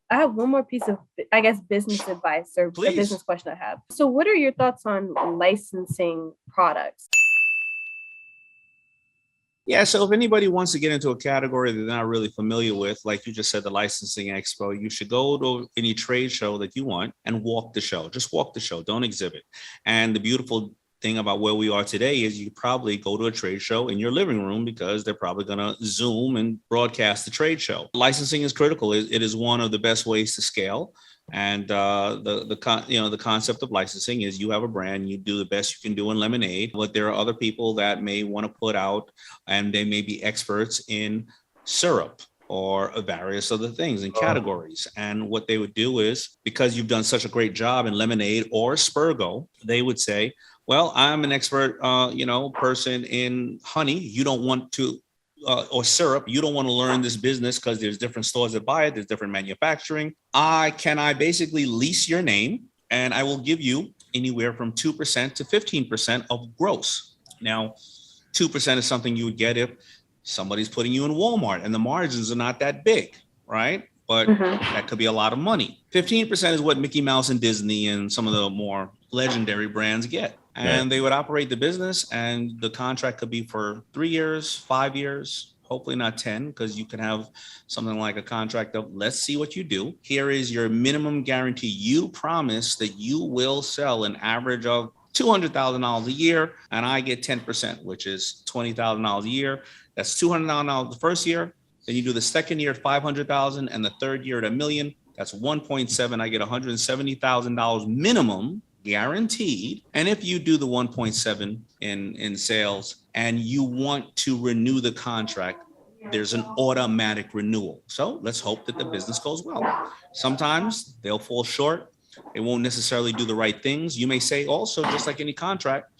I have one more piece of, I guess, business advice or a Please. business question I have. So what are your thoughts on licensing products? Yeah, so if anybody wants to get into a category they're not really familiar with, like you just said, the licensing expo, you should go to any trade show that you want and walk the show. Just walk the show, don't exhibit. And the beautiful thing about where we are today is you probably go to a trade show in your living room because they're probably going to Zoom and broadcast the trade show. Licensing is critical. It is one of the best ways to scale. And the concept of licensing is you have a brand, you do the best you can do in lemonade, but there are other people that may want to put out, and they may be experts in syrup or various other things and categories. And what they would do is, because you've done such a great job in lemonade or Spurgo, they would say, well, I'm an expert, person in honey. You don't want to or syrup, you don't want to learn this business because there's different stores that buy it, there's different manufacturing. I basically lease your name and I will give you anywhere from 2% to 15% of gross. Now, 2% is something you would get if somebody's putting you in Walmart and the margins are not that big, right? But that could be a lot of money. 15% is what Mickey Mouse and Disney and some of the more legendary brands get. And they would operate the business, and the contract could be for 3 years, 5 years, hopefully not 10, because you can have something like a contract of, let's see what you do. Here is your minimum guarantee. You promise that you will sell an average of $200,000 a year, and I get 10%, which is $20,000 a year. That's $200,000 the first year. Then you do the second year at $500,000 and the third year at $1 million. That's 1.7. I get $170,000 minimum guaranteed. And if you do the 1.7 in sales and you want to renew the contract, there's an automatic renewal. So let's hope that the business goes well. Sometimes they'll fall short. They won't necessarily do the right things. You may say also, just like any contract,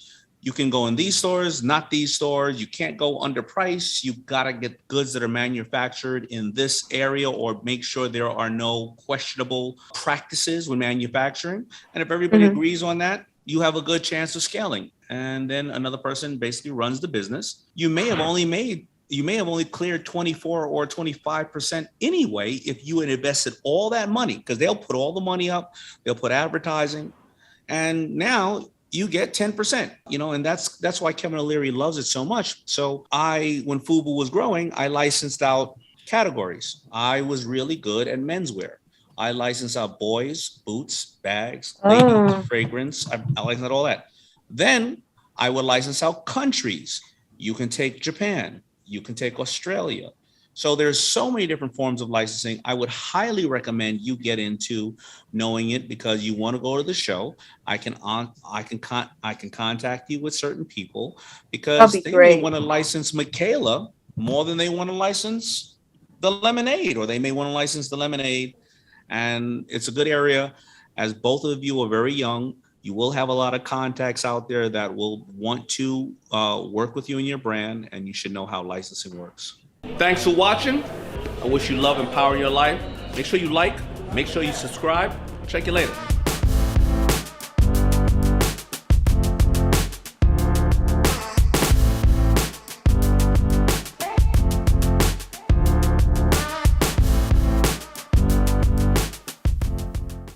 you can go in these stores, not these stores. You can't go underpriced. You've got to get goods that are manufactured in this area, or make sure there are no questionable practices when manufacturing. And if everybody agrees on that, you have a good chance of scaling. And then another person basically runs the business. You may have only cleared 24 or 25% anyway if you had invested all that money, because they'll put all the money up, they'll put advertising, and now you get 10%, and that's why Kevin O'Leary loves it so much. So when FUBU was growing, I licensed out categories. I was really good at menswear. I licensed out boys, boots, bags, ladies, fragrance. I licensed out all that. Then I would license out countries. You can take Japan. You can take Australia. So there's so many different forms of licensing. I would highly recommend you get into knowing it, because you want to go to the show. I can contact you with certain people, because they may want to license Mikaila more than they want to license the lemonade, or they may want to license the lemonade. And it's a good area, as both of you are very young. You will have a lot of contacts out there that will want to work with you in your brand, and you should know how licensing works. Thanks for watching. I wish you love and power in your life. Make sure you like, make sure you subscribe. Check you later.